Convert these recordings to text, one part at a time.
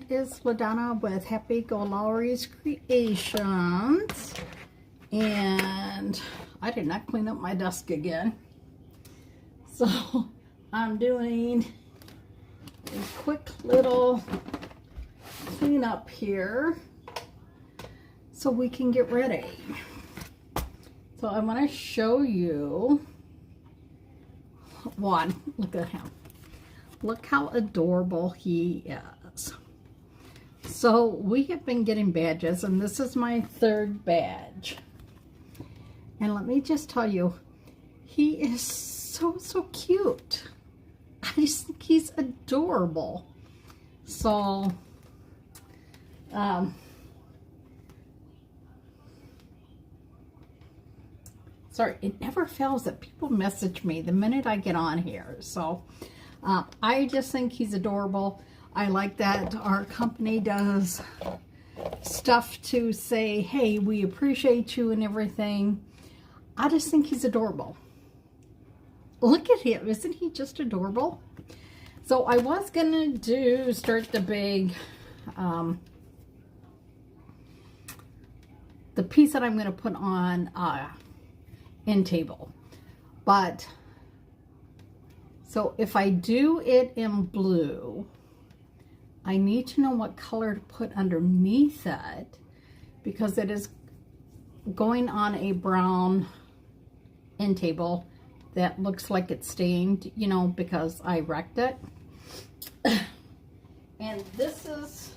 it is LaDonna with Happy-go-Lowery's Creations, and I did not clean up my desk again, so I'm doing a quick little cleanup here so we can get ready. So I want to show you one. Look at him. Look how adorable he is. So we have been getting badges, and this is my third badge. And let me just tell you, he is so cute. I just think he's adorable. So, sorry, it never fails that people message me the minute I get on here. So, I just think he's adorable. I like that our company does stuff to say, hey, we appreciate you and everything. I just think he's adorable. Look at him. Isn't he just adorable? So I was going to start the big, the piece that I'm going to put on end table. But, so if I do it in blue, I need to know what color to put underneath it, because it is going on a brown end table that looks like it's stained, you know, because I wrecked it. And this is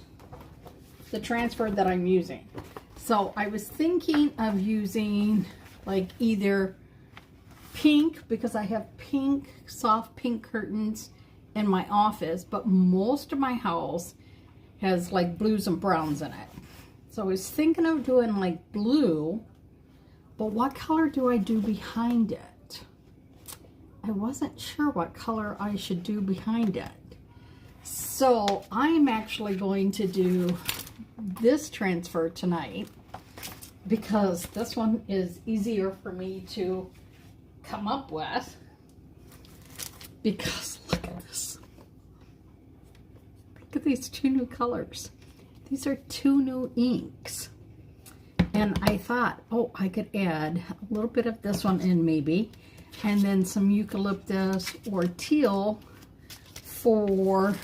the transfer that I'm using. So I was thinking of using like either pink, because I have pink, soft pink curtains in my office, but most of my house has like blues and browns in it. So I was thinking of doing like blue, but what color do I do behind it? I wasn't sure what color I should do behind it. So I'm actually going to do this transfer tonight, because this one is easier for me to come up with, because look at this. Look at these two new colors. These are two new inks. And I thought, oh, I could add a little bit of this one in maybe, and then some eucalyptus or teal for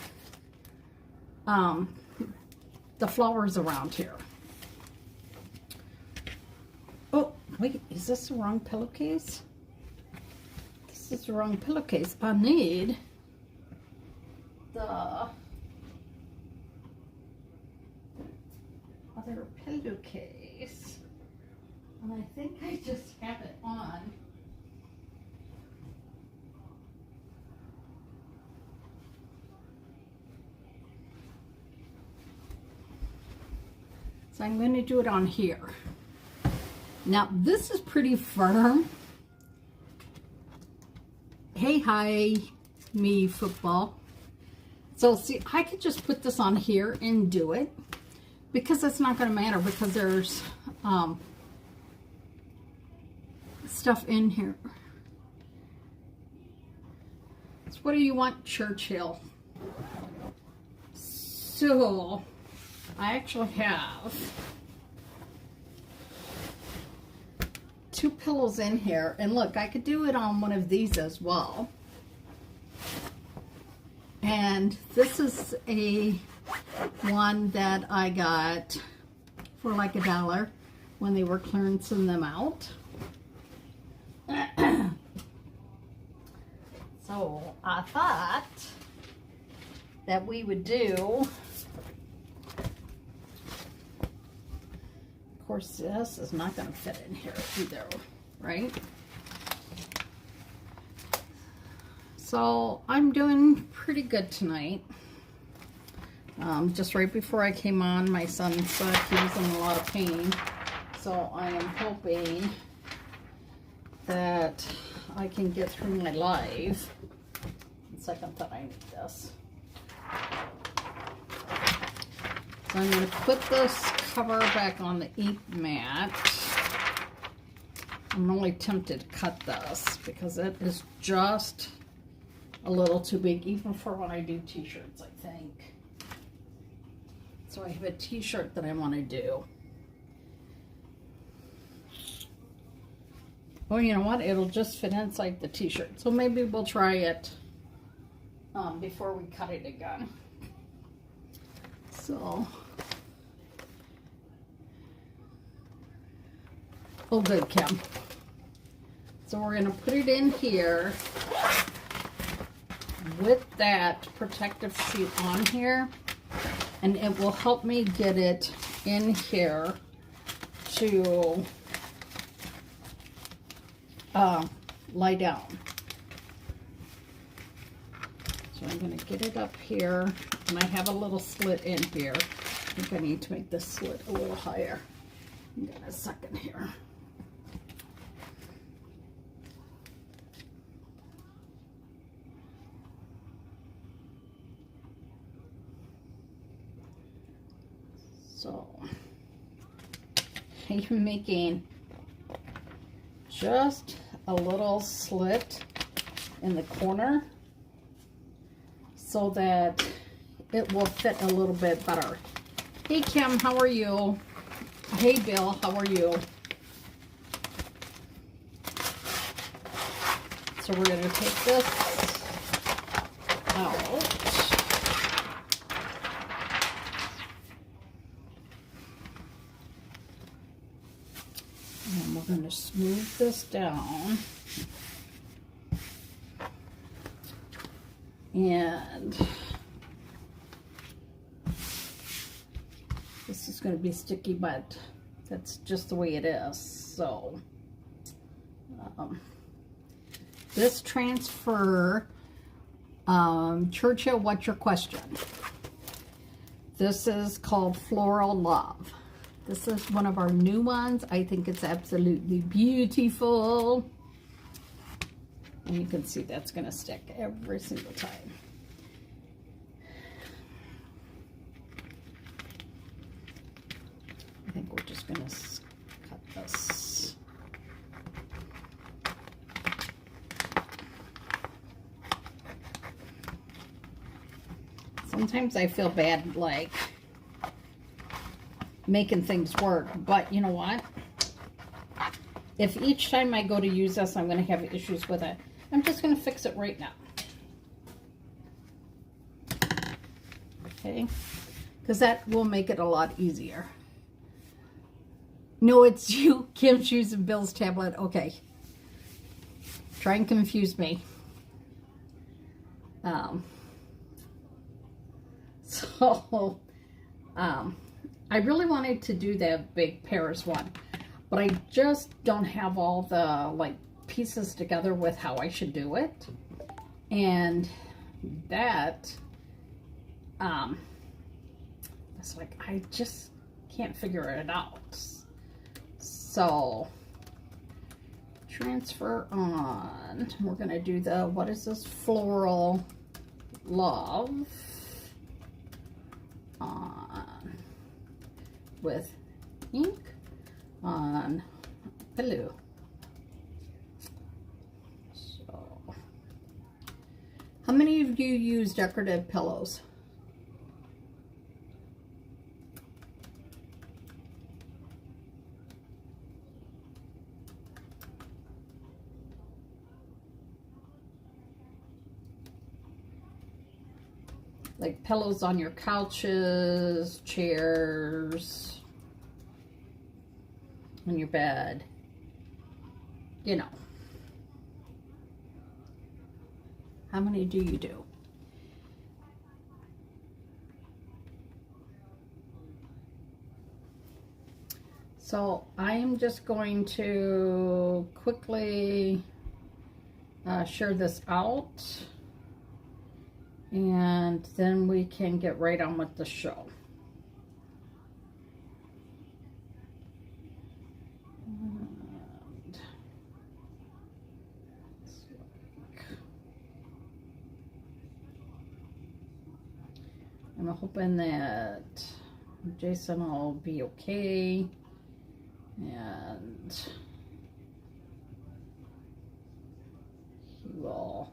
the flowers around here. Oh, wait, is this the wrong pillowcase? This is the wrong pillowcase. I need the other pillowcase. And I think I just have it on. So I'm going to do it on here. Now this is pretty firm. Hey, hi, me football. So see, I could just put this on here and do it, because it's not going to matter, because there's stuff in here. So what do you want, Churchill? So I actually have two pillows in here, and look, I could do it on one of these as well. And this is a one that I got for like $1 when they were clearancing them out. So I thought that we would do, of course this is not going to fit in here either, right? So I'm doing pretty good tonight. Just right before I came on, my son said he was in a lot of pain. So I am hoping that I can get through my live. One second, that I need this. So I'm going to put this cover back on the ink mat. I'm really tempted to cut this because it is just a little too big, even for when I do t-shirts, I think. So I have a t-shirt that I want to do. Oh, you know what? It'll just fit inside the t-shirt. So maybe we'll try it before we cut it again. So, oh good, Kim. So we're going to put it in here with that protective sheet on here, and it will help me get it in here to lie down. So I'm going to get it up here, and I have a little slit in here. I think I need to make this slit a little higher. Give me a second here. So I'm making just a little slit in the corner so that it will fit a little bit better. Hey Kim, how are you? Hey Bill, how are you? So we're going to take this out. And we're going to smooth this down. And this is going to be sticky, but that's just the way it is. So this transfer, Churchill, what's your question? This is called Floral Love. This is one of our new ones. I think it's absolutely beautiful. And you can see that's going to stick every single time. I think we're just going to cut this. Sometimes I feel bad, like, making things work, but you know what? If each time I go to use this, I'm going to have issues with it, I'm just going to fix it right now. Okay? Because that will make it a lot easier. No, it's you, Kim's using Bill's tablet. Okay. Try and confuse me. I really wanted to do that big Paris one, but I just don't have all the like pieces together with how I should do it, and that it's like I just can't figure it out. So transfer on, we're gonna do the, what is this, Floral Love on with ink on blue. So, how many of you use decorative pillows? Like pillows on your couches, chairs, on your bed, you know. How many do you do? So I am just going to quickly share this out, and then we can get right on with the show. I'm hoping that Jason will be okay, and he will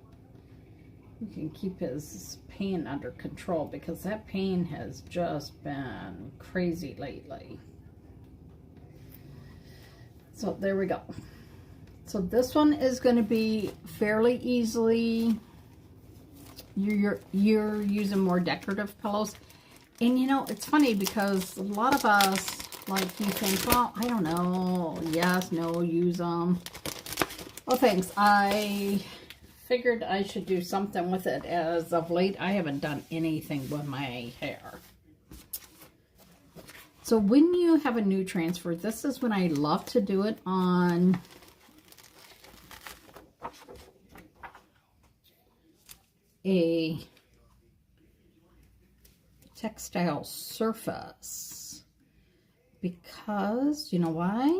we can keep his pain under control, because that pain has just been crazy lately. So there we go. So this one is going to be fairly easily. You're using more decorative pillows. And you know, it's funny because a lot of us, like, you think, well, I don't know, yes, no, use them. Well, thanks. I figured I should do something with it. As of late, I haven't done anything with my hair. So when you have a new transfer, this is when I love to do it on a textile surface, because you know why?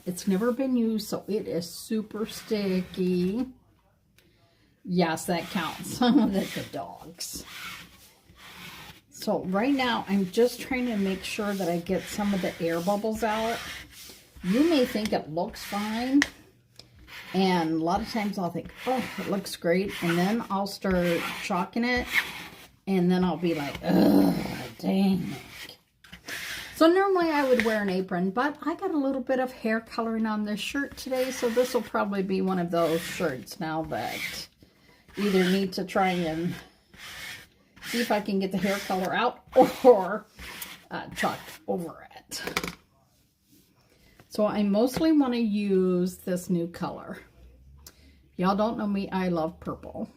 It's never been used, so it is super sticky. Yes, that counts. That's the dogs. So right now, I'm just trying to make sure that I get some of the air bubbles out. You may think it looks fine, and a lot of times I'll think, oh, it looks great, and then I'll start chalking it, and then I'll be like, ugh, dang it. So normally I would wear an apron, but I got a little bit of hair coloring on this shirt today, so this will probably be one of those shirts now that either need to try and see if I can get the hair color out, or chalk over it. So I mostly want to use this new color. Y'all don't know me, I love purple.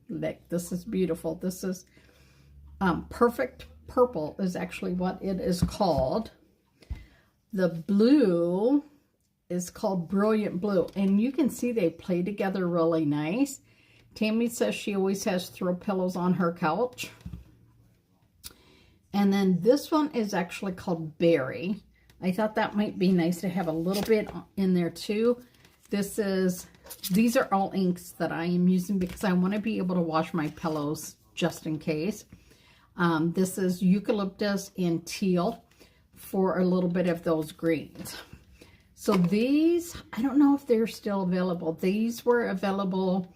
Look, this is beautiful. This is Perfect Purple is actually what it is called. The blue is called Brilliant Blue. And you can see they play together really nice. Tammy says she always has throw pillows on her couch. And then this one is actually called Berry. I thought that might be nice to have a little bit in there too. These are all inks that I am using because I want to be able to wash my pillows just in case. This is Eucalyptus and Teal for a little bit of those greens. So these, I don't know if they're still available. These were available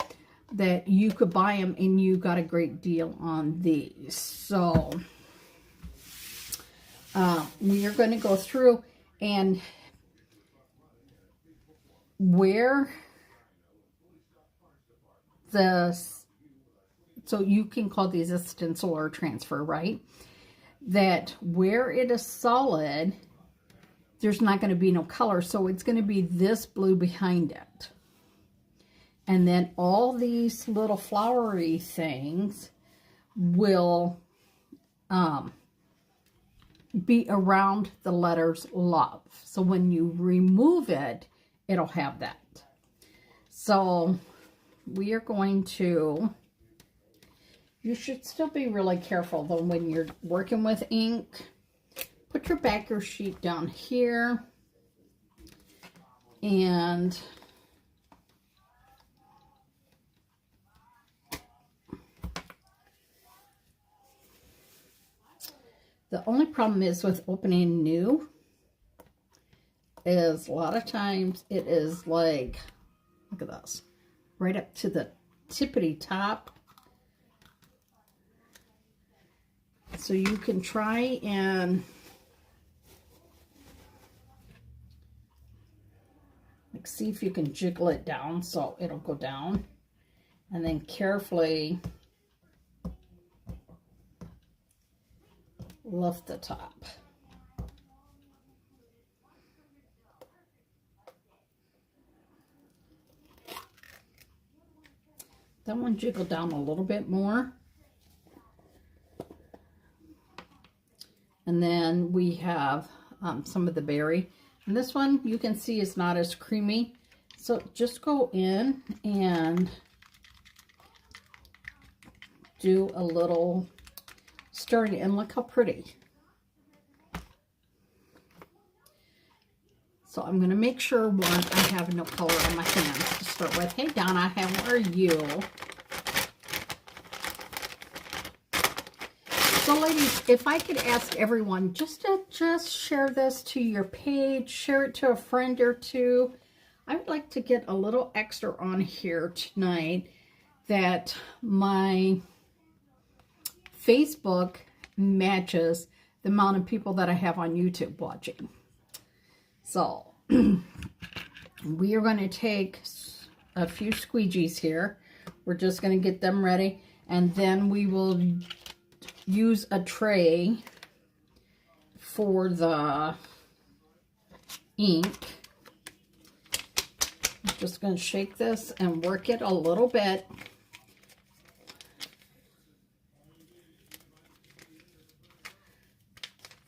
that you could buy them, and you got a great deal on these. So we are going to go through and where so you can call these a stencil or a transfer, right? That where it is solid, there's not going to be no color. So it's going to be this blue behind it. And then all these little flowery things will be around the letters love. So when you remove it, it'll have that. So we are going to, you should still be really careful though when you're working with ink. Put your backer sheet down here, and the only problem is with opening new is a lot of times it is like, look at this, right up to the tippity top. So you can try and like see if you can jiggle it down so it'll go down, and then carefully lift the top. That one jiggled down a little bit more. And then we have some of the berry. And this one you can see is not as creamy. So just go in and do a little stirring, and look how pretty. So I'm going to make sure, one, I have no color on my hands to start with. Hey Donna, how are you? So ladies, if I could ask everyone just to share this to your page, share it to a friend or two. I would like to get a little extra on here tonight that my Facebook matches the amount of people that I have on YouTube watching. So we are going to take a few squeegees here. We're just going to get them ready, and then we will use a tray for the ink. I'm just going to shake this and work it a little bit.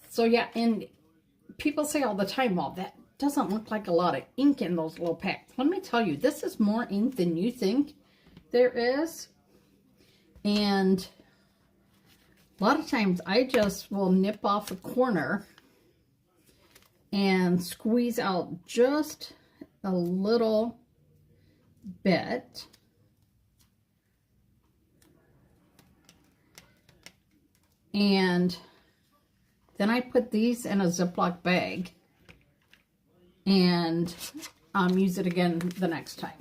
So yeah, and people say all the time, well, that doesn't look like a lot of ink in those little packs. Let me tell you, this is more ink than you think there is. And a lot of times I just will nip off a corner and squeeze out just a little bit. And then I put these in a Ziploc bag and use it again the next time.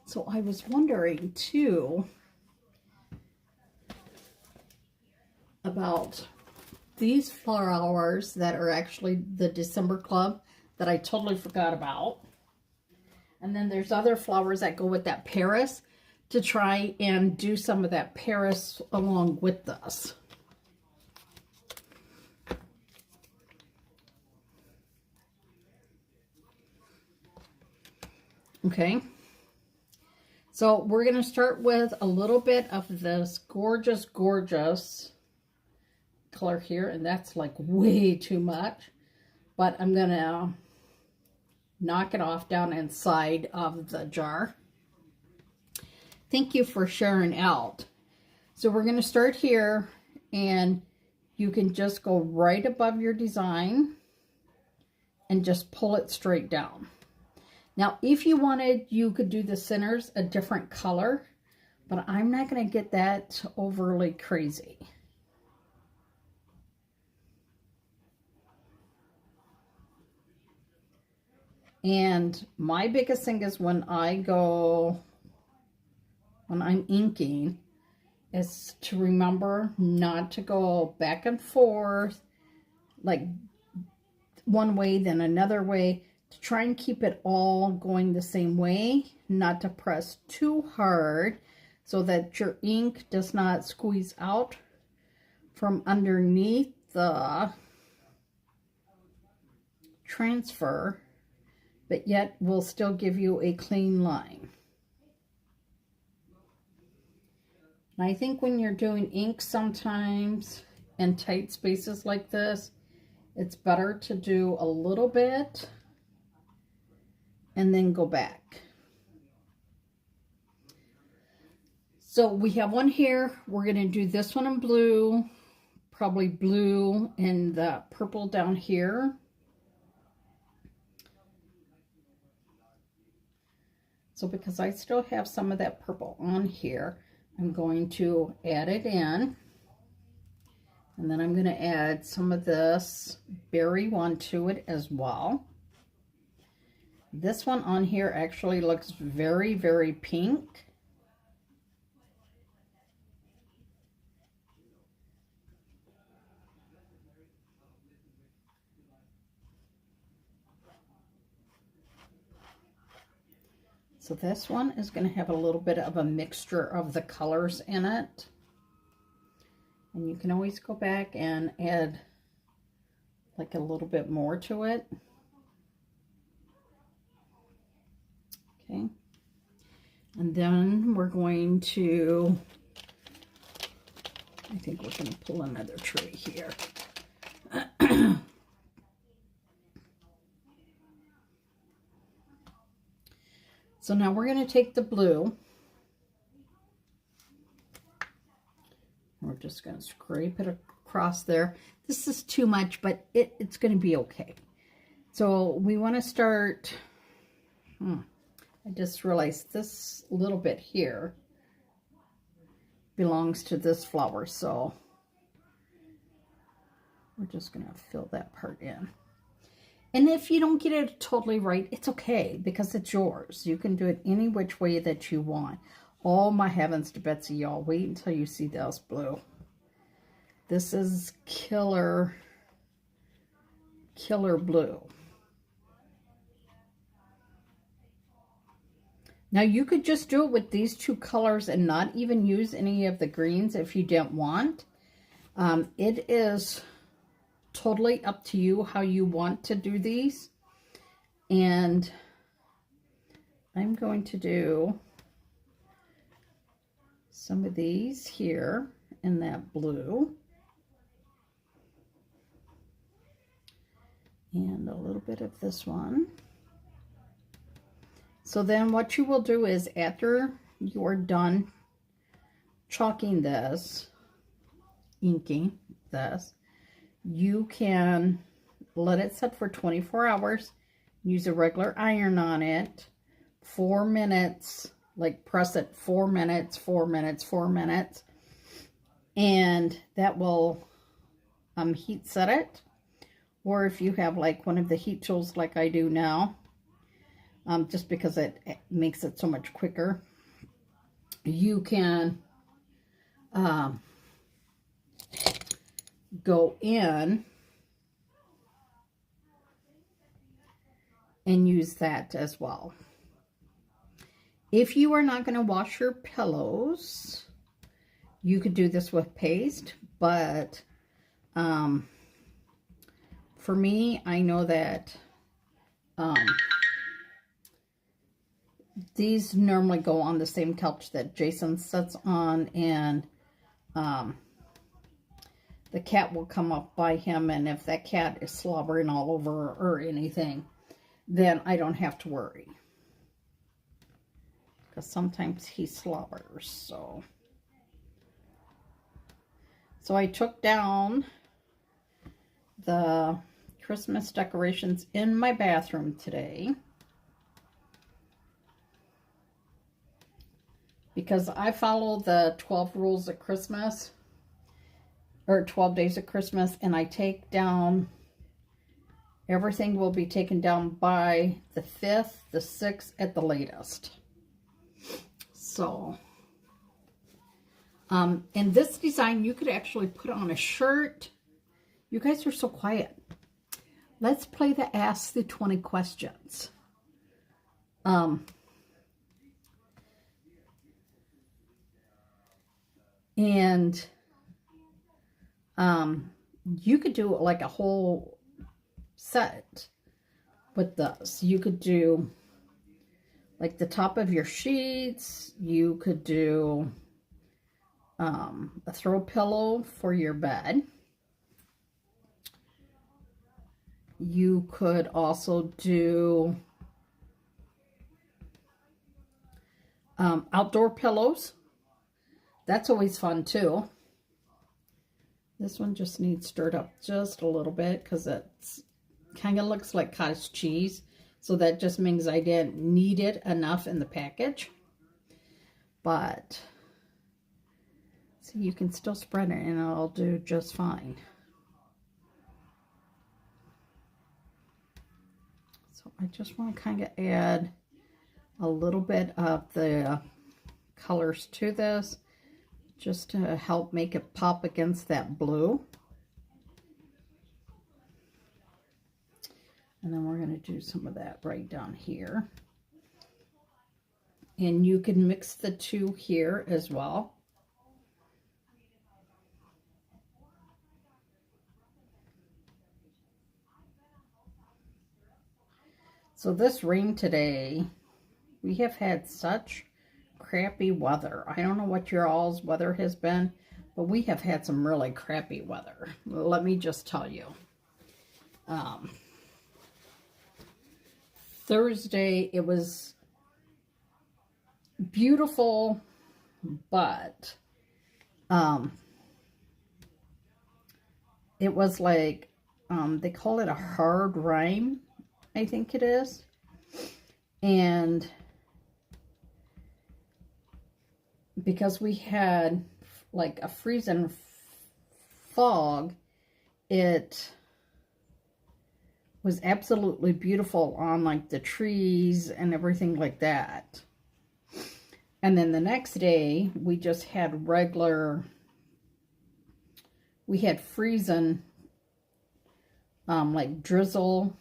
So I was wondering too about these flowers that are actually the December Club that I totally forgot about. And then there's other flowers that go with that Paris, to try and do some of that Paris along with this. Okay. So we're going to start with a little bit of this gorgeous, gorgeous color here. And that's like way too much. But I'm going to knock it off down inside of the jar. Thank you for sharing out. So we're going to start here, and you can just go right above your design and just pull it straight down. Now, if you wanted, you could do the centers a different color, but I'm not going to get that overly crazy. And my biggest thing is when I'm inking, is to remember not to go back and forth, like one way, then another way, to try and keep it all going the same way, not to press too hard so that your ink does not squeeze out from underneath the transfer, but yet will still give you a clean line. And I think when you're doing ink sometimes in tight spaces like this, it's better to do a little bit and then go back. So we have one here. We're going to do this one in blue, probably blue and the purple down here. So because I still have some of that purple on here, I'm going to add it in. And then I'm going to add some of this berry one to it as well. This one on here actually looks very, very pink. So this one is going to have a little bit of a mixture of the colors in it. And you can always go back and add like a little bit more to it. Okay. And then we're going to, I think we're going to pull another tray here. So now we're going to take the blue. We're just going to scrape it across there. This is too much, but it's going to be okay. So we want to start, I just realized this little bit here belongs to this flower. So we're just going to fill that part in. And if you don't get it totally right, it's okay, because it's yours. You can do it any which way that you want. Oh my heavens to Betsy, y'all. Wait until you see this blue. This is killer blue. Now you could just do it with these two colors and not even use any of the greens if you didn't want. It is totally up to you how you want to do these. And I'm going to do some of these here in that blue. And a little bit of this one. So then what you will do is, after you're done chalking this, inking this, you can let it set for 24 hours, use a regular iron on it, 4 minutes, like press it 4 minutes, 4 minutes, 4 minutes, and that will heat set it. Or if you have like one of the heat tools like I do now, just because it makes it so much quicker, you can go in and use that as well. If you are not going to wash your pillows, you could do this with paste, but for me, I know that these normally go on the same couch that Jason sits on, and the cat will come up by him, and if that cat is slobbering all over or anything, then I don't have to worry. Because sometimes he slobbers, so I took down the Christmas decorations in my bathroom today, because I follow the 12 rules of Christmas, or 12 days of Christmas, and I take down, everything will be taken down by the 5th, the 6th at the latest. So, in this design, you could actually put on a shirt. You guys are so quiet. Let's play the Ask the 20 Questions. And you could do like a whole set with this. You could do like the top of your sheets. You could do a throw pillow for your bed. You could also do outdoor pillows. That's always fun too. This one just needs stirred up just a little bit because it kind of looks like cottage cheese. So that just means I didn't knead it enough in the package. But see, you can still spread it and it'll do just fine. So I just want to kind of add a little bit of the colors to this, just to help make it pop against that blue. And then we're going to do some of that right down here. And you can mix the two here as well. So this rain today, we have had such crappy weather. I don't know what your all's weather has been, but we have had some really crappy weather. Let me just tell you. Thursday, it was beautiful, but it was like, they call it a hard rain, I think it is. And because we had like a freezing fog, it was absolutely beautiful on like the trees and everything like that. And then the next day, we just had regular, we had freezing, like drizzle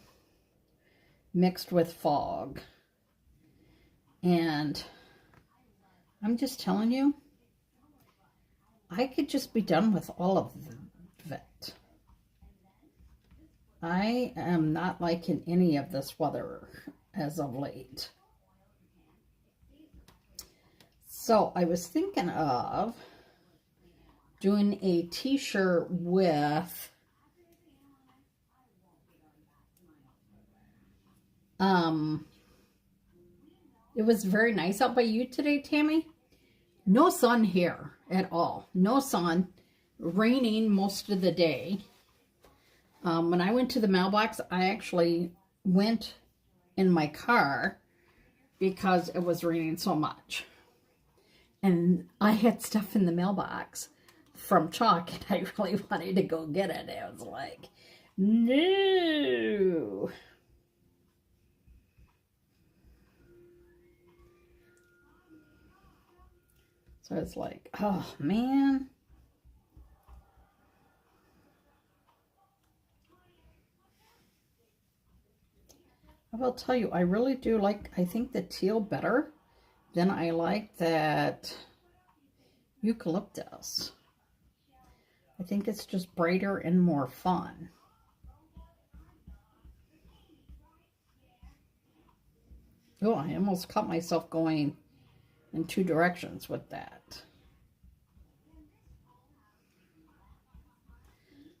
mixed with fog. And I'm just telling you, I could just be done with all of it. I am not liking any of this weather as of late. So I was thinking of doing a t-shirt with it was very nice out by you today, Tammy. No sun here at all. No sun. Raining most of the day. When I went to the mailbox, I actually went in my car because it was raining so much. And I had stuff in the mailbox from Chalk, and I really wanted to go get it. I was like, no. So it's like, oh, man. I will tell you, I really do like, I think the teal better than I like that eucalyptus. I think it's just brighter and more fun. Oh, I almost caught myself going in two directions with that.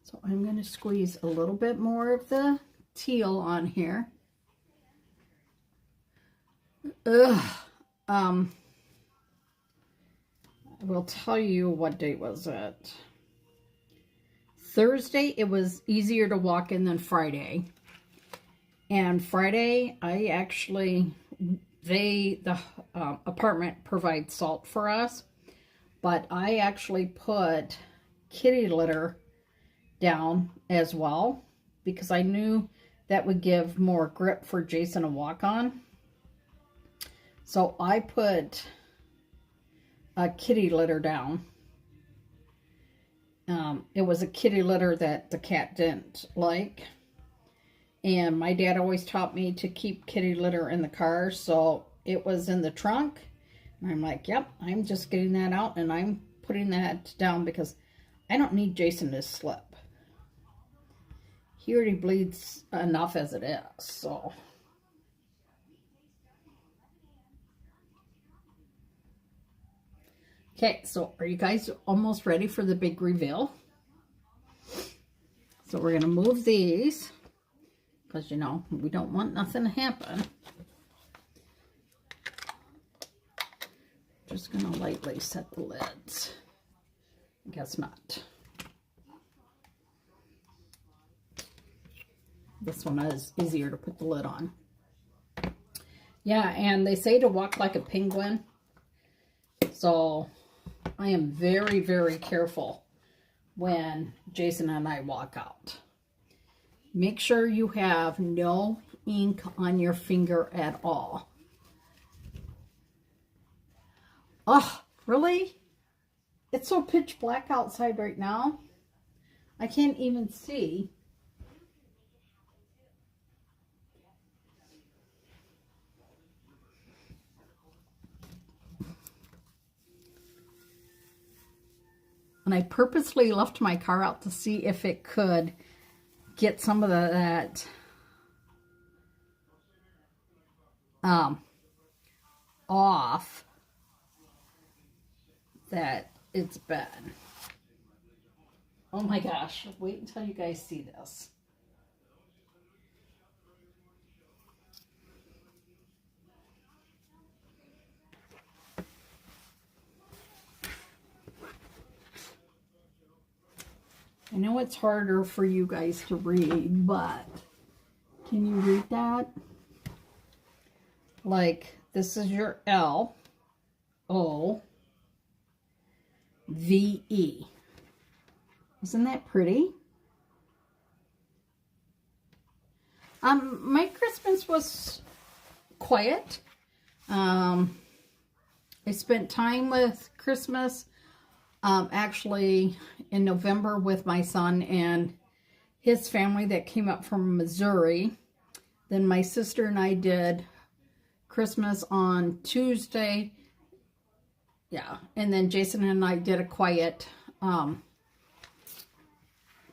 So I'm going to squeeze a little bit more of the teal on here. I will tell you, what date was it? Thursday, it was easier to walk in than Friday. And Friday, I actually, the apartment provides salt for us, but I actually put kitty litter down as well because I knew that would give more grip for Jason to walk on. So I put a kitty litter down. It was a kitty litter that the cat didn't like. And my dad always taught me to keep kitty litter in the car. So it was in the trunk. And I'm like, yep, I'm just getting that out. And I'm putting that down because I don't need Jason to slip. He already bleeds enough as it is. So... Okay, so are you guys almost ready for the big reveal? So we're going to move these because, you know, we don't want nothing to happen. Just going to lightly set the lids. I guess not. This one is easier to put the lid on. Yeah, and they say to walk like a penguin. So... I am very, very careful when Jason and I walk out. Make sure you have no ink on your finger at all. Oh, really? It's so pitch black outside right now. I can't even see. And I purposely left my car out to see if it could get some of that off that it's been. Oh my gosh, wait until you guys see this. I know it's harder for you guys to read, but can you read that? Like, this is your L, O, V, E. Isn't that pretty? My Christmas was quiet. I spent time with Christmas, actually in November with my son and his family that came up from Missouri. Then my sister and I did Christmas on Tuesday. Yeah, and then Jason and I did a quiet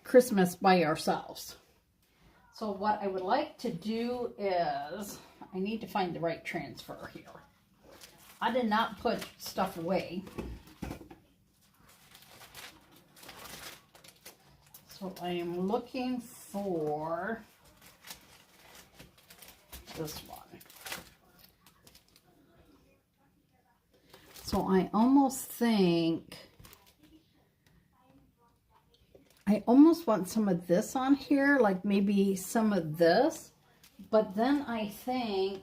Christmas by ourselves. So what I would like to do is, I need to find the right transfer here. I did not put stuff away. So I am looking for this one. So I almost think, I almost want some of this on here, like maybe some of this, but then I think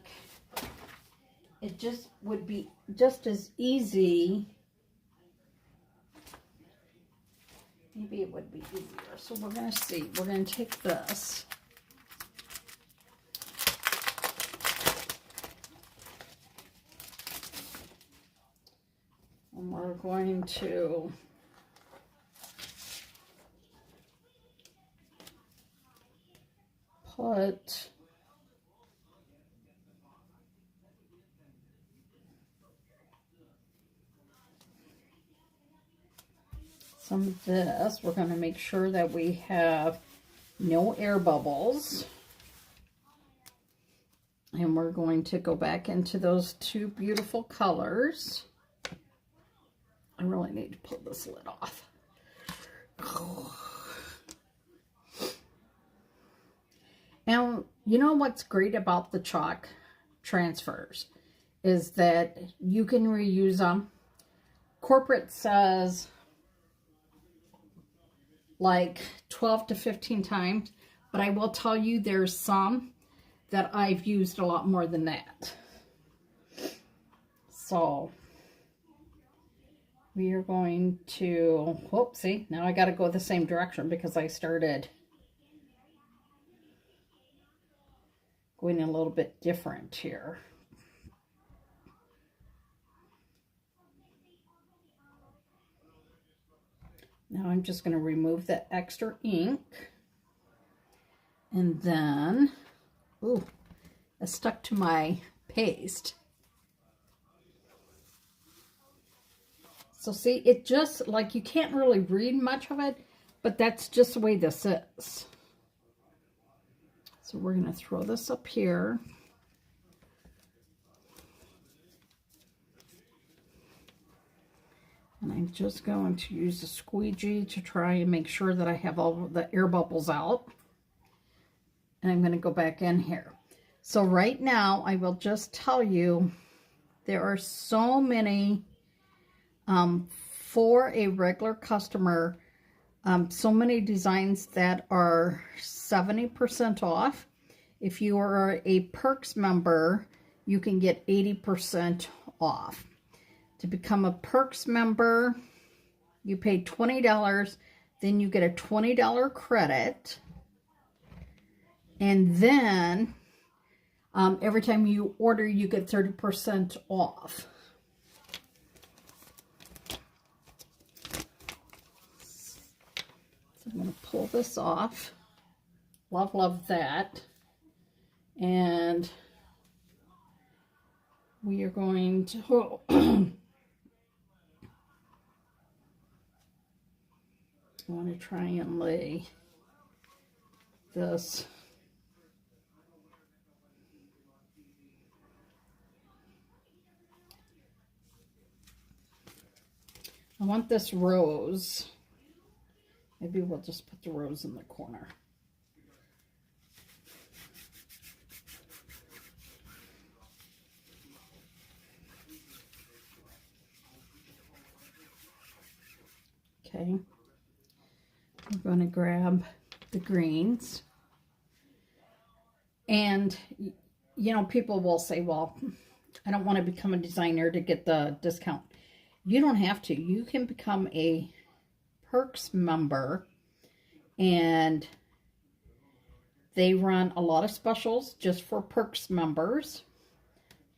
it just would be just as easy. Maybe it would be easier. So we're going to see. We're going to take this. And we're going to put some of this. We're going to make sure that we have no air bubbles. And we're going to go back into those two beautiful colors. I really need to pull this lid off. And you know what's great about the chalk transfers is that you can reuse them. Corporate says like 12 to 15 times, but I will tell you there's some that I've used a lot more than that. So we are going to, whoopsie, now I got to go the same direction because I started going a little bit different here. Now I'm just going to remove the extra ink. And then, ooh, it stuck to my paste. So see, it just, like, you can't really read much of it, but that's just the way this is. So we're going to throw this up here. And I'm just going to use a squeegee to try and make sure that I have all the air bubbles out. And I'm going to go back in here. So right now, I will just tell you, there are so many, for a regular customer, so many designs that are 70% off. If you are a Perks member, you can get 80% off. To become a Perks member, you pay $20, then you get a $20 credit. And then, every time you order, you get 30% off. So I'm going to pull this off. Love, love that. And we are going to, I want to try and lay this I want this rose. Maybe we'll just put the rose in the corner. Okay. We're going to grab the greens. And, you know, people will say, well, I don't want to become a designer to get the discount. You don't have to. You can become a Perks member and They run a lot of specials just for Perks members.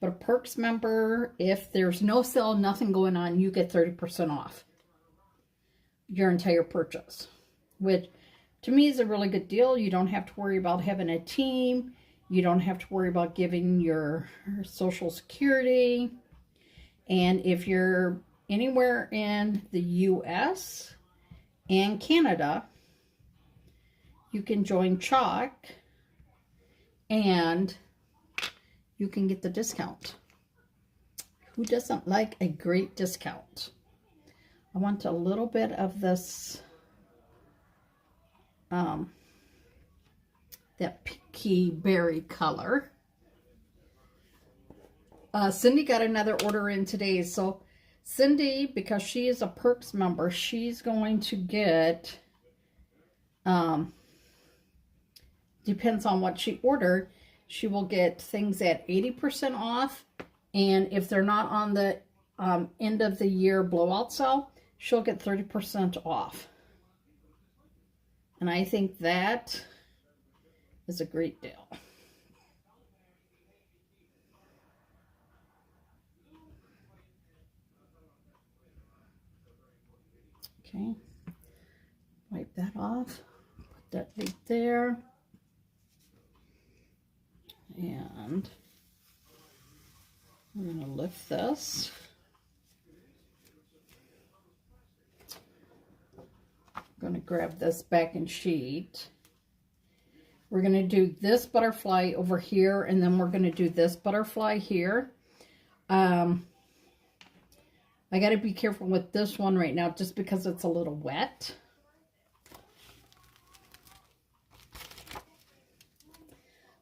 But a Perks member, if there's no sale, nothing going on, you get 30% off your entire purchase, which to me is a really good deal. You don't have to worry about having a team. You don't have to worry about giving your social security. And if you're anywhere in the US and Canada, you can join Chalk and you can get the discount. Who doesn't like a great discount? I want a little bit of this, that pinky berry color. Cindy got another order in today. So Cindy, because she is a Perks member, she's going to get, depends on what she ordered, she will get things at 80% off. And if they're not on the end of the year blowout sale, she'll get 30% off. And I think that is a great deal. Okay, wipe that off, put that right there, and we're going to lift this. I'm going to grab this backing sheet. We're going to do this butterfly over here, and then we're going to do this butterfly here. I got to be careful with this one right now just because it's a little wet.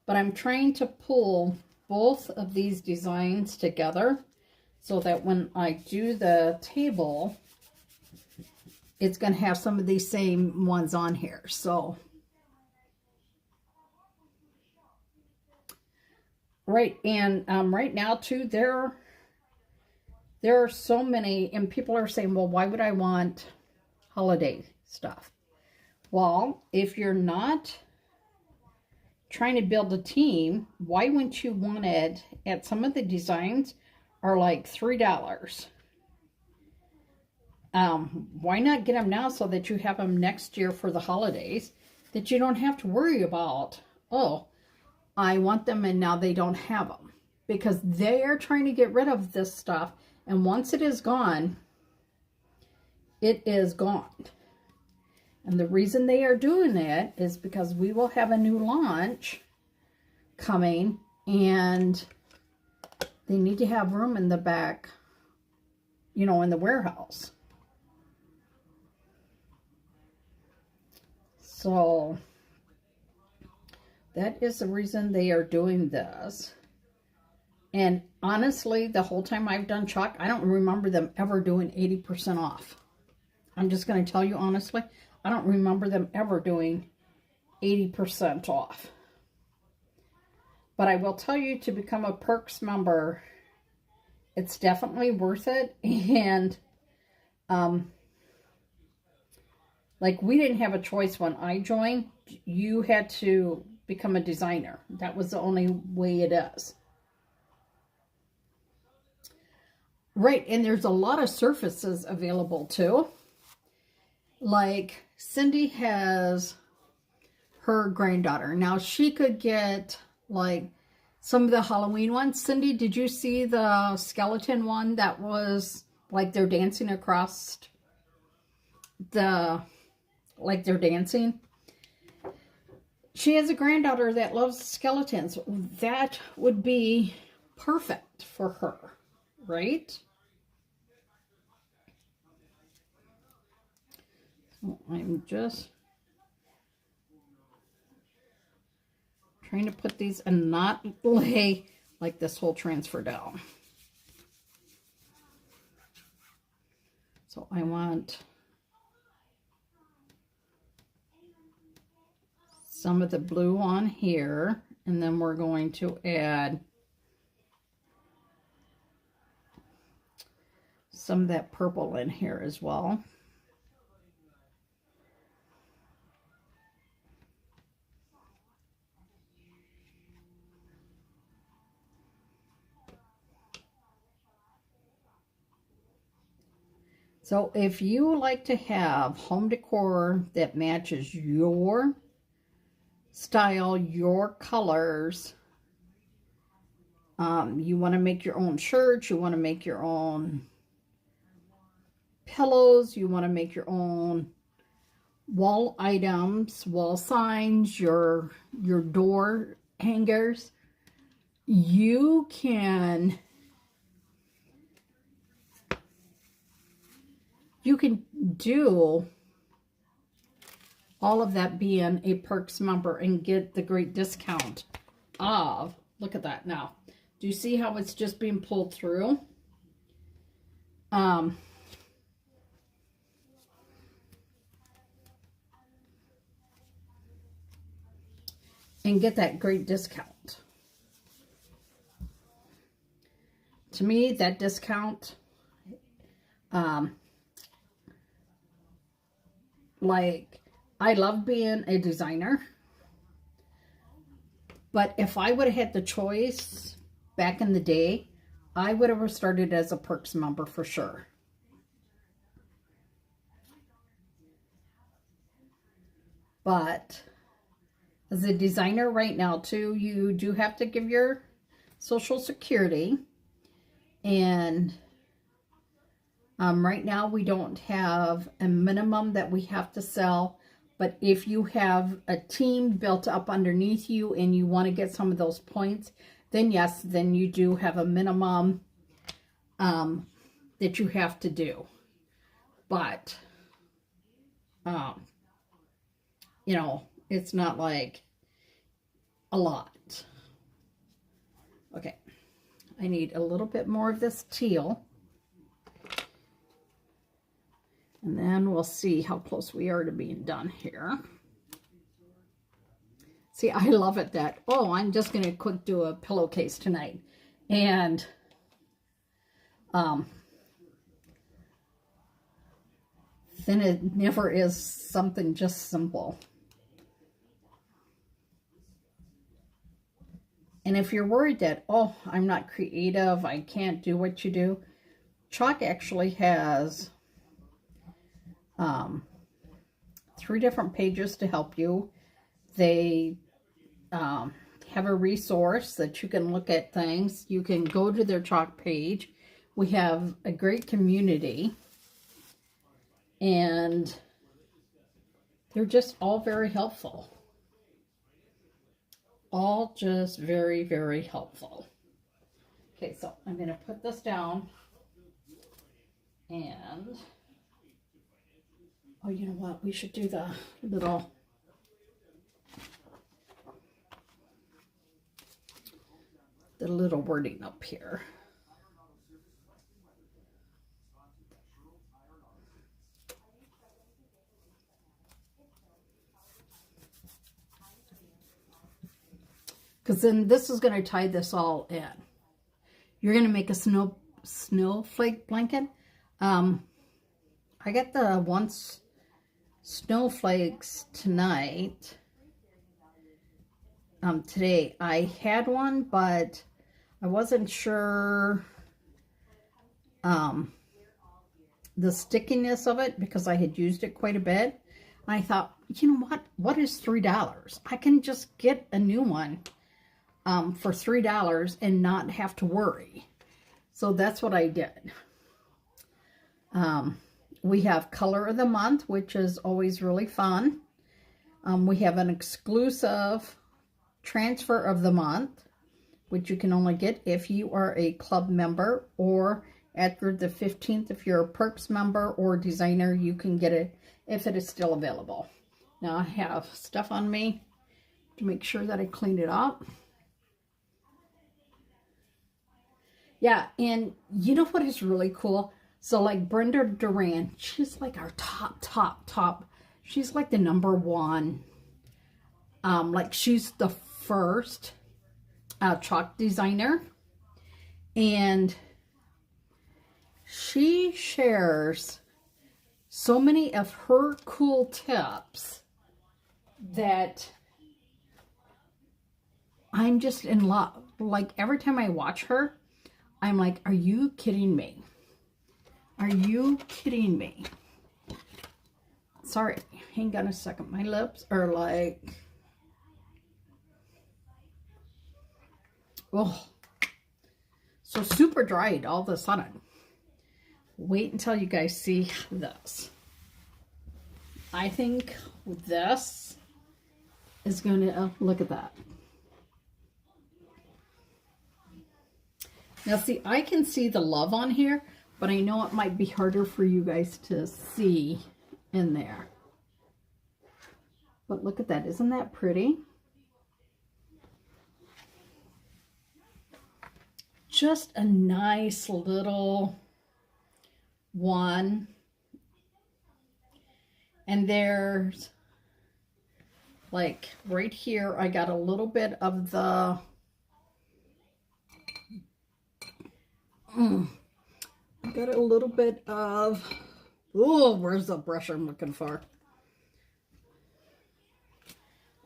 But I'm trying to pull both of these designs together so that when I do the table, it's going to have some of these same ones on here. So, right, and right now too, there are so many, and people are saying, well, why would I want holiday stuff? Well, if you're not trying to build a team, why wouldn't you want it at some of the designs are like $3. Why not get them now so that you have them next year for the holidays, that you don't have to worry about, oh, I want them and now they don't have them, because they are trying to get rid of this stuff. And once it is gone, it is gone. And the reason they are doing it is because we will have a new launch coming, and they need to have room in the back, you know, in the warehouse. So that is the reason they are doing this. And honestly, the whole time I've done Chalk, I don't remember them ever doing 80% off. I'm just going to tell you honestly, I don't remember them ever doing 80% off. But I will tell you, to become a Perks member, it's definitely worth it. And like, we didn't have a choice when I joined. You had to become a designer. That was the only way it is. Right, and there's a lot of surfaces available too. Like, Cindy has her granddaughter. Now, she could get, like, some of the Halloween ones. Cindy, did you see the skeleton one that was, like, they're dancing across the, like, they're dancing? She has a granddaughter that loves skeletons. That would be perfect for her. Right? So I'm just trying to put these and not lay like this whole transfer down. So I want some of the blue on here, and then we're going to add some of that purple in here as well. So if you like to have home decor that matches your style, your colors, you want to make your own shirts, you want to make your own pillows, you want to make your own wall items, wall signs, your door hangers, you can do all of that being a Perks member and get the great discount of, look at that now. Do you see how it's just being pulled through? And get that great discount. To me, that discount, like, I love being a designer, but if I would have had the choice back in the day, I would have started as a Perks member for sure. But as a designer right now too, you do have to give your Social Security. And right now we don't have a minimum that we have to sell. But if you have a team built up underneath you and you want to get some of those points, then yes, then you do have a minimum that you have to do. But, you know, it's not like a lot. Okay, I need a little bit more of this teal. And then we'll see how close we are to being done here. See, I love it that, oh, I'm just going to quick do a pillowcase tonight. And then it never is something just simple. And if you're worried that, oh, I'm not creative, I can't do what you do, Chalk actually has 3 different pages to help you. They have a resource that you can look at things. You can go to their Chalk page. We have a great community. And they're just all very helpful. All just very, very helpful. Okay, so I'm going to put this down. And, oh, you know what? We should do the little wording up here. Because then this is going to tie this all in. You're going to make a snowflake blanket. I got the once snowflakes tonight. Today I had one, but I wasn't sure the stickiness of it because I had used it quite a bit. And I thought, you know what is $3? I can just get a new one for $3 and not have to worry. So that's what I did. We have Color of the Month, which is always really fun. We have an exclusive Transfer of the Month, which you can only get if you are a club member, or after the 15th, if you're a Perks member or designer, you can get it if it is still available. Now I have stuff on me to make sure that I clean it up. Yeah, and you know what is really cool? So like Brenda Duran, she's like our top. She's like the #1. Like she's the first chalk designer. And she shares so many of her cool tips that I'm just in love. Like every time I watch her, I'm like, are you kidding me? Are you kidding me? Sorry, hang on a second. My lips are like, oh, so super dried all of a sudden. Wait until you guys see this. I think this is going to, look at that. Now see, I can see the love on here, but I know it might be harder for you guys to see in there. But look at that. Isn't that pretty? Just a nice little one. And there's like right here, I got a little bit of the I got a little bit of, oh, where's the brush I'm looking for?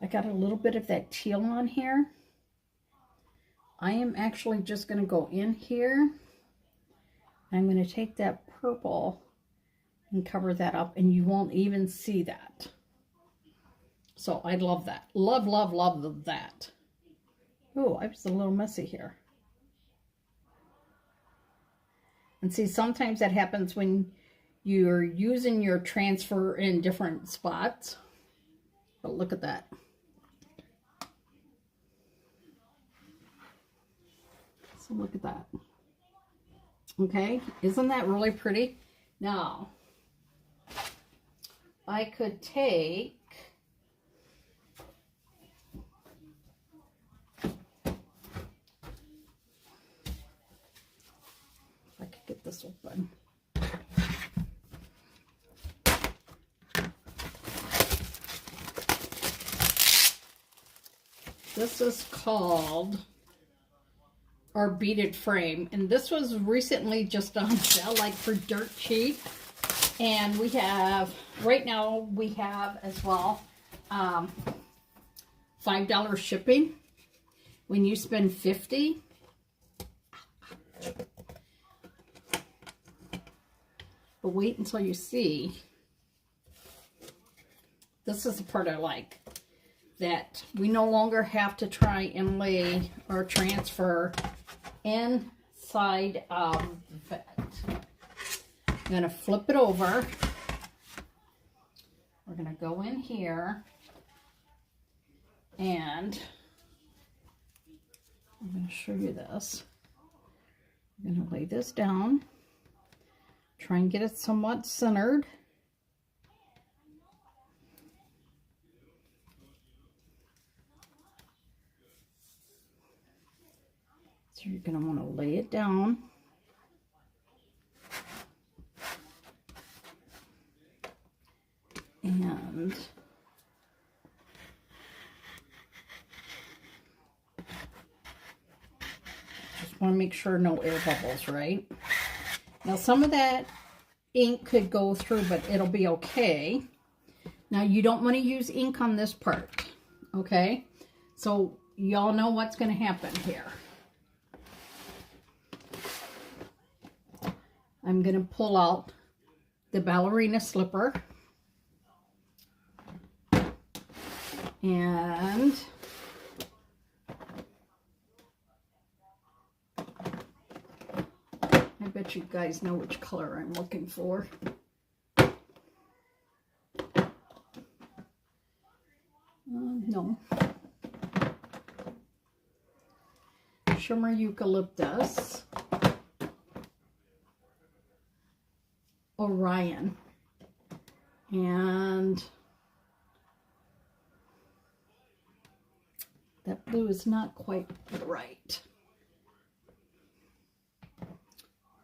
I got a little bit of that teal on here. I am actually just going to go in here. I'm going to take that purple and cover that up, and you won't even see that. So I love that. Love, love, love that. Oh, I was a little messy here. And see, sometimes that happens when you're using your transfer in different spots. But look at that. So look at that. Okay, isn't that really pretty? Now, I could take get this open. This is called our beaded frame, and this was recently just on sale, like for dirt cheap. And we have, right now we have as well, $5 shipping when you spend $50. But wait until you see. This is the part I like. That we no longer have to try and lay our transfer inside of it. I'm going to flip it over. We're going to go in here. And I'm going to show you this. I'm going to lay this down. Try and get it somewhat centered. So you're going to want to lay it down. And just want to make sure no air bubbles, right? Now some of that ink could go through, but it'll be okay. Now you don't want to use ink on this part, okay? So y'all know what's going to happen here. I'm going to pull out the ballerina slipper. And I bet you guys know which color I'm looking for. No. Shimmer Eucalyptus. Orion. And that blue is not quite right.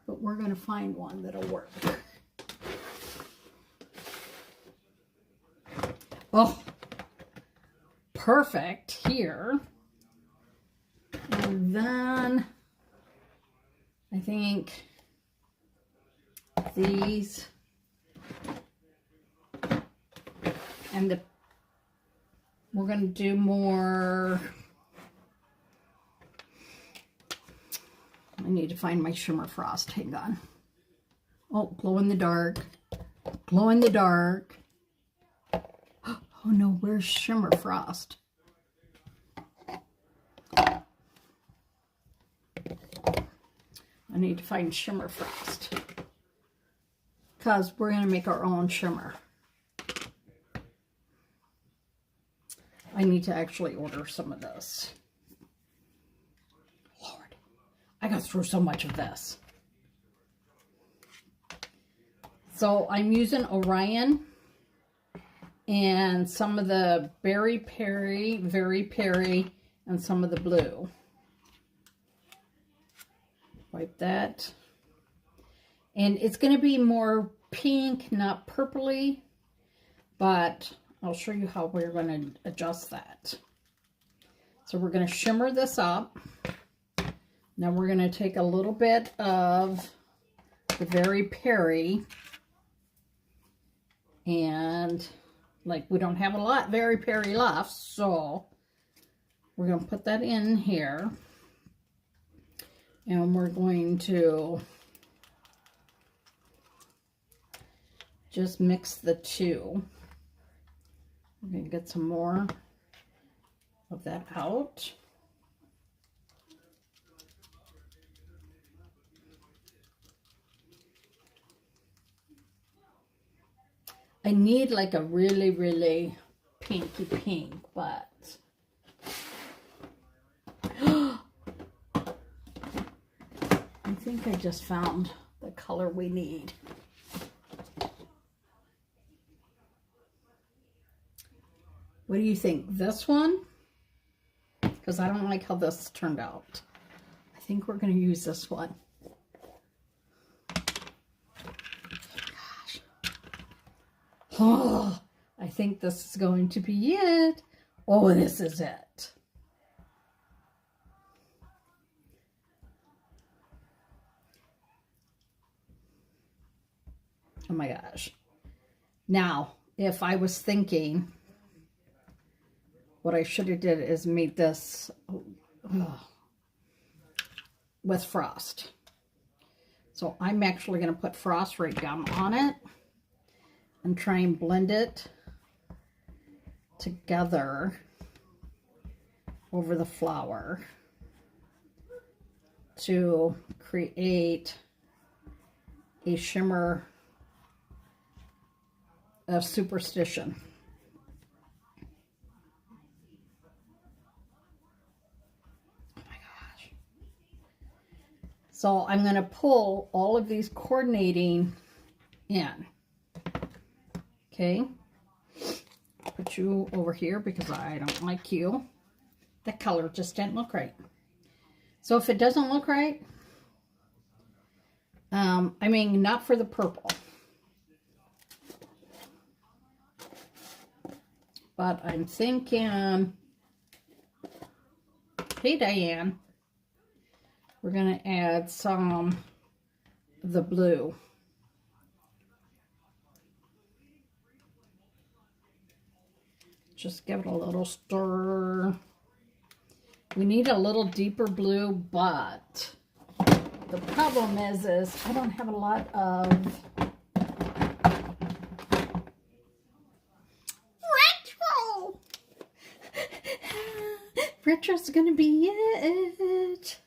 But we're going to find one that'll work. Oh, perfect here. And then I think these and we're going to do more. I need to find my shimmer frost. Hang on. Oh, glow in the dark. Glow in the dark. Oh no, where's Shimmer Frost? I need to find Shimmer Frost. Because we're going to make our own shimmer. I need to actually order some of this. Lord, I got through so much of this. So I'm using Orion and some of the Very Perry, and some of the blue. Wipe that. And it's going to be more pink, not purpley, but I'll show you how we're going to adjust that. So we're going to shimmer this up. Now we're going to take a little bit of the Very Perry, and like we don't have a lot Very Perry left, so we're going to put that in here, and we're going to just mix the two. We're going to get some more of that out. I need like a really, really pinky pink, but I think I just found the color we need. What do you think? This one? Because I don't like how this turned out. I think we're going to use this one. Oh, I think this is going to be it. Oh, this is it. Oh my gosh. Now, if I was thinking, what I should have did is made this with frost. So I'm actually going to put frost right down on it and try and blend it together over the flower to create a shimmer of Superstition. Oh my gosh. So I'm going to pull all of these coordinating in. Okay, put you over here because I don't like you. The color just didn't look right. So if it doesn't look right, I mean, not for the purple, but I'm thinking, hey Diane, we're going to add some of the blue. Just give it a little stir. We need a little deeper blue, but the problem is I don't have a lot of retro. Retro's gonna be it.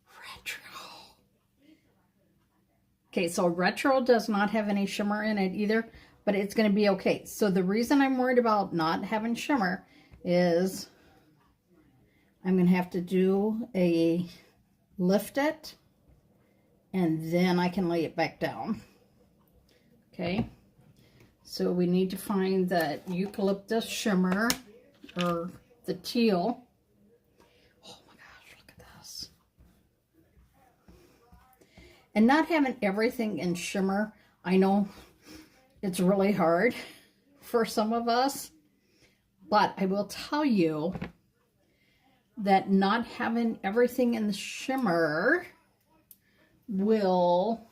Retro. Okay, so retro does not have any shimmer in it either, but it's going to be okay. So the reason I'm worried about not having shimmer is I'm going to have to do a lift it, and then I can lay it back down. Okay, so we need to find that eucalyptus shimmer, or the teal. Oh my gosh, look at this. And not having everything in shimmer, I know it's really hard for some of us, but I will tell you that not having everything in the shimmer will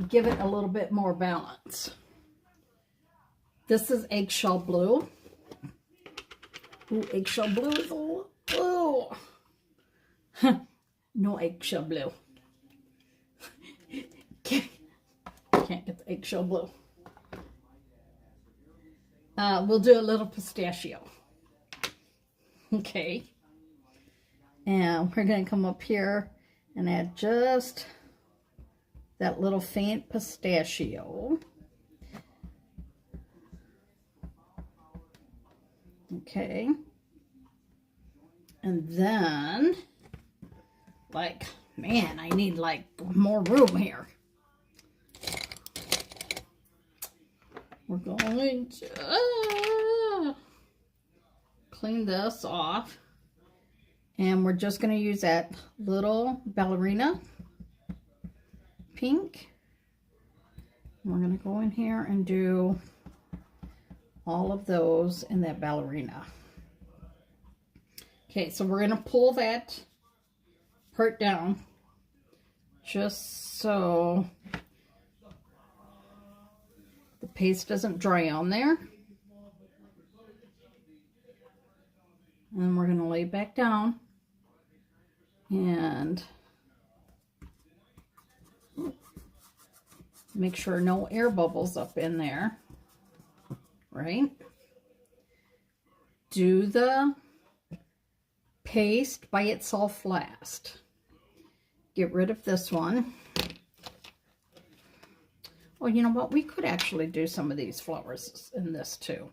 give it a little bit more balance. This is eggshell blue. Ooh, eggshell blue is a little blue. No eggshell blue. Can't get the eggshell blue. We'll do a little pistachio. Okay. And we're going to come up here and add just that little faint pistachio. Okay. And then, like, man, I need like more room here. We're going to clean this off. And we're just going to use that little ballerina pink. We're going to go in here and do all of those in that ballerina. Okay, so we're going to pull that part down just so the paste doesn't dry on there. And we're going to lay it back down and make sure no air bubbles up in there, right? Do the paste by itself last. Get rid of this one. Well, you know what? We could actually do some of these flowers in this too.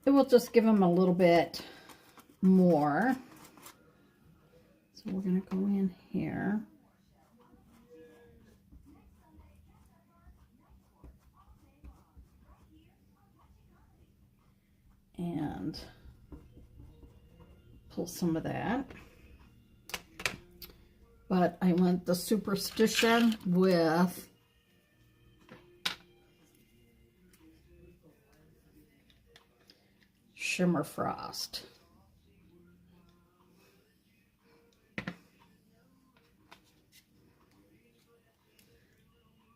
It will just give them a little bit more. So we're going to go in here. And pull some of that. But I went the Superstition with Shimmer Frost.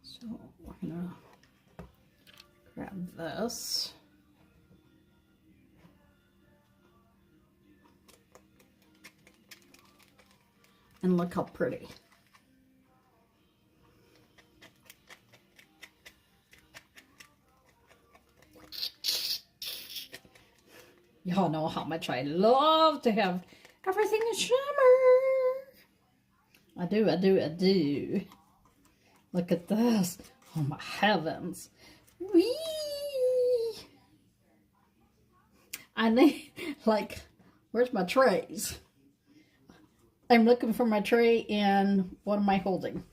So we're gonna grab this. And look how pretty. Y'all know how much I love to have everything in shimmer. I do, I do, I do. Look at this. Oh my heavens. Whee! I need, like, where's my trays? I'm looking for my tray, and what am I holding?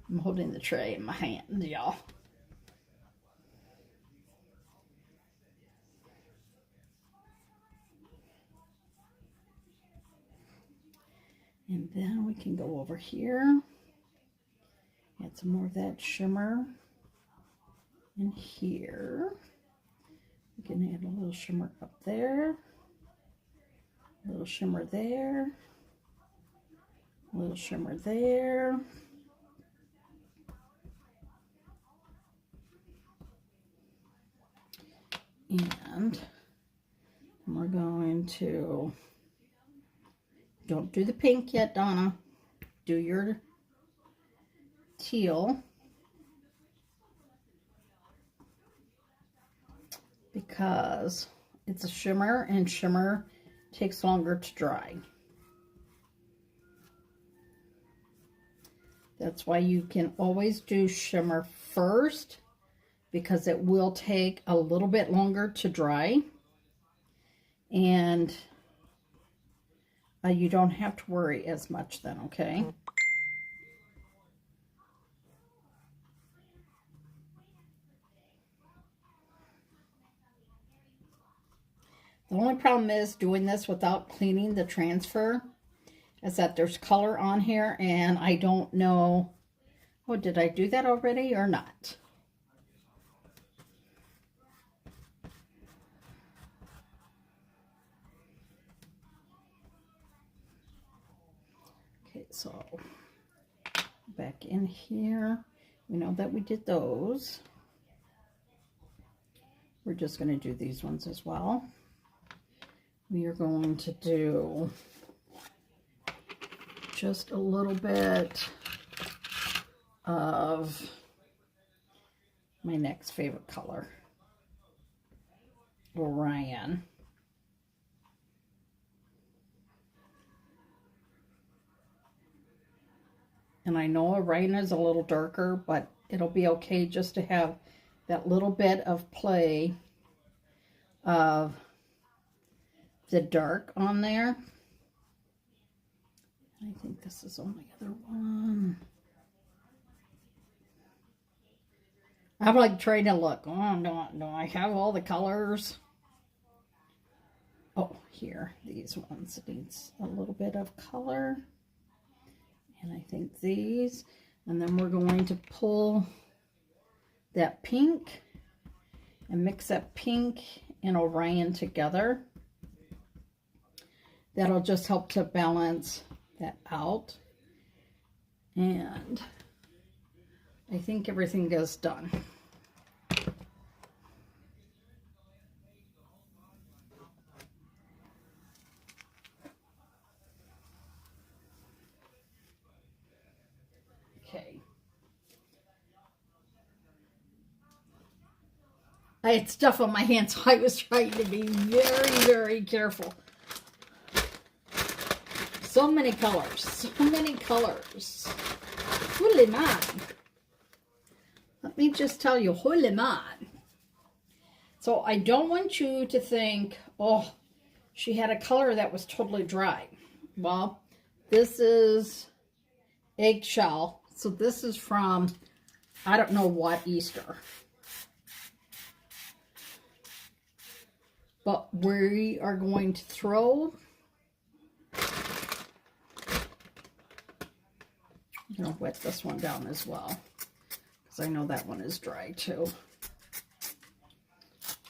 I'm holding the tray in my hand, y'all. And then we can go over here. Add some more of that shimmer in here. We can add a little shimmer up there. A little shimmer there. A little shimmer there. And we're going to, don't do the pink yet, Donna. Do your teal. Because it's a shimmer, and shimmer takes longer to dry. That's why you can always do shimmer first, because it will take a little bit longer to dry. And you don't have to worry as much then, okay? The only problem is doing this without cleaning the transfer is that there's color on here, and I don't know, oh, did I do that already or not? Okay, so back in here, we know that we did those. We're just going to do these ones as well. we are going to do just a little bit of my next favorite color, Orion. And I know Orion is a little darker, but it'll be okay just to have that little bit of play of the dark on there. I think this is on my other one. I'm like trying to look. Oh, do I have all the colors? Oh, here, these ones needs a little bit of color. And I think these, and then we're going to pull that pink and mix that pink and Orion together. That'll just help to balance that out. And I think everything is done. Okay. I had stuff on my hands, so I was trying to be very, very careful. So many colors, so many colors. Holy man. Let me just tell you, holy man. So I don't want you to think, oh, she had a color that was totally dry. Well, this is eggshell. So this is from, I don't know what Easter. But we are going to throw, I'm going to wet this one down as well, because I know that one is dry too.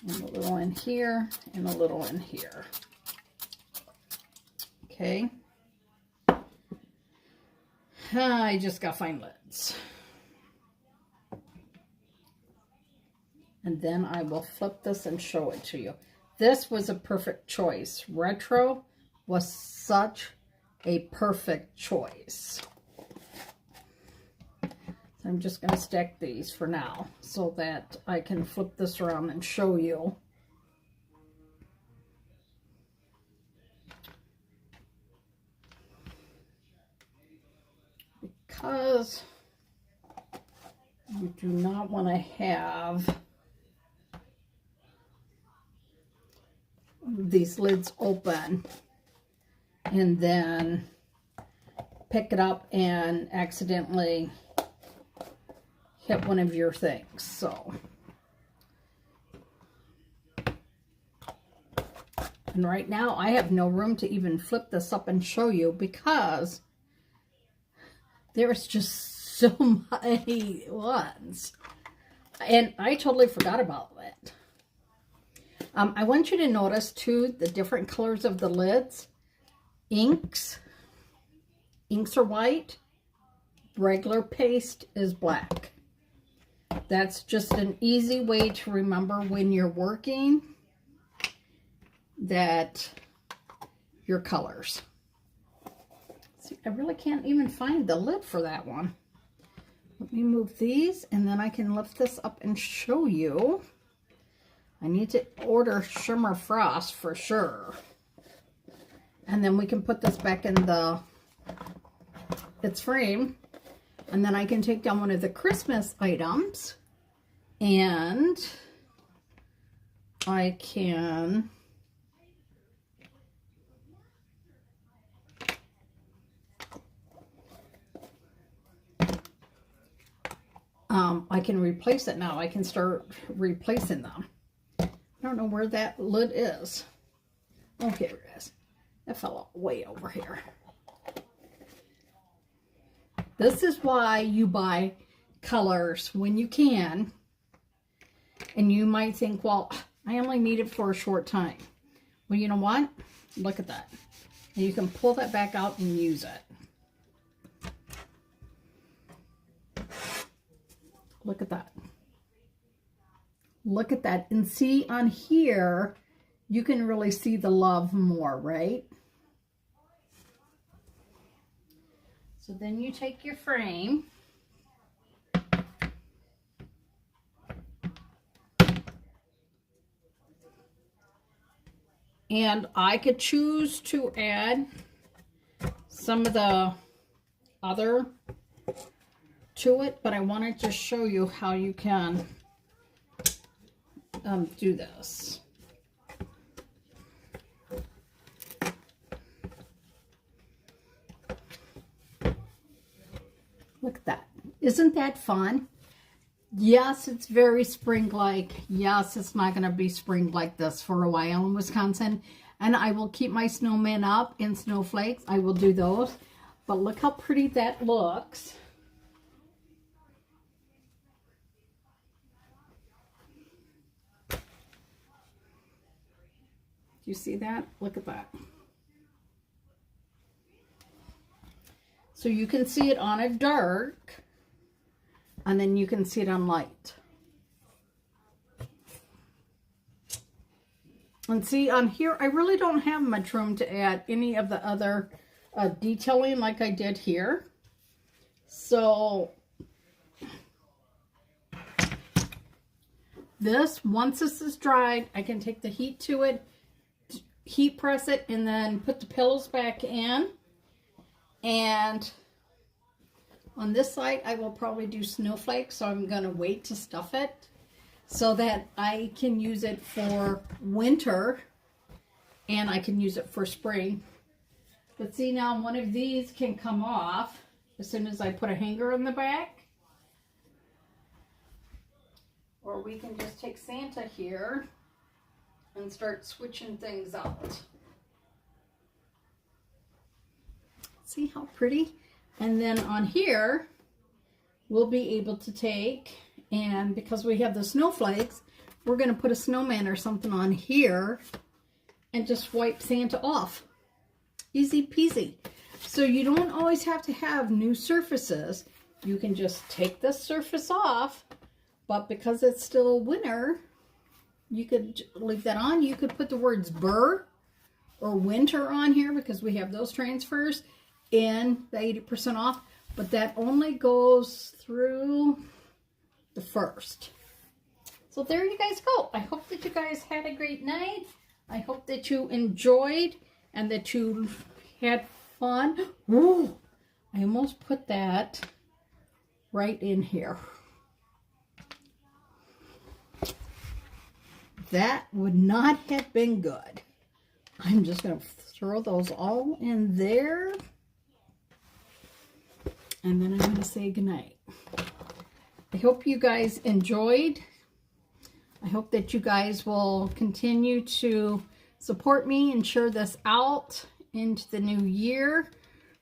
And a little in here, and a little in here. Okay. I just got to find lids. And then I will flip this and show it to you. This was a perfect choice. Retro was such a perfect choice. So I'm just going to stack these for now so that I can flip this around and show you. Because you do not want to have these lids open and then pick it up and accidentally hit one of your things. So, and right now I have no room to even flip this up and show you because there's just so many ones. And I totally forgot about it. I want you to notice too the different colors of the lids. Inks are white. Regular paste is black. That's just an easy way to remember when you're working that your colors. See, I really can't even find the lid for that one. Let me move these and then I can lift this up and show you. I need to order Shimmer Frost for sure. And then we can put this back in its frame. And then I can take down one of the Christmas items and I can replace it now. I can start replacing them. I don't know where that lid is. Oh, here it is. That fell way over here. This is why you buy colors when you can. And you might think, well, I only need it for a short time. Well, you know what? Look at that. And you can pull that back out and use it. Look at that. Look at that. And see on here, you can really see the love more, right? So then you take your frame and I could choose to add some of the other to it, but I wanted to show you how you can do this. Look at that. Isn't that fun? Yes, it's very spring-like. Yes, it's not going to be spring like this for a while in Wisconsin. And I will keep my snowman up in snowflakes. I will do those. But look how pretty that looks. Do you see that? Look at that. So you can see it on a dark, and then you can see it on light. And see, on here, I really don't have much room to add any of the other detailing like I did here. So this, once this is dried, I can take the heat to it, heat press it, and then put the pillows back in. And on this side, I will probably do snowflakes, so I'm going to wait to stuff it so that I can use it for winter and I can use it for spring. But see, now one of these can come off as soon as I put a hanger in the back. Or we can just take Santa here and start switching things out. See how pretty? And then on here, we'll be able to take, and because we have the snowflakes, we're going to put a snowman or something on here and just wipe Santa off. Easy peasy. So you don't always have to have new surfaces. You can just take this surface off, but because it's still winter, you could leave that on. You could put the words burr or winter on here because we have those transfers in the 80% off, but that only goes through the 1st. So there you guys go. I hope that you guys had a great night. I hope that you enjoyed and that you had fun. Ooh, I almost put that right in here. That would not have been good. I'm just going to throw those all in there. And then I'm going to say goodnight. I hope you guys enjoyed. I hope that you guys will continue to support me and share this out into the new year.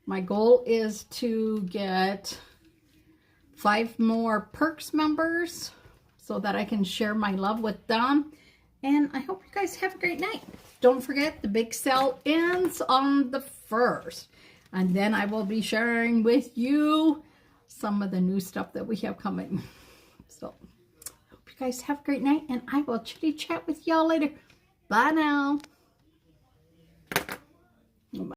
My goal is to get 5 more Perks members so that I can share my love with them. And I hope you guys have a great night. Don't forget, the big sale ends on the 1st. And then I will be sharing with you some of the new stuff that we have coming. So, hope you guys have a great night. And I will chitty chat with y'all later. Bye now.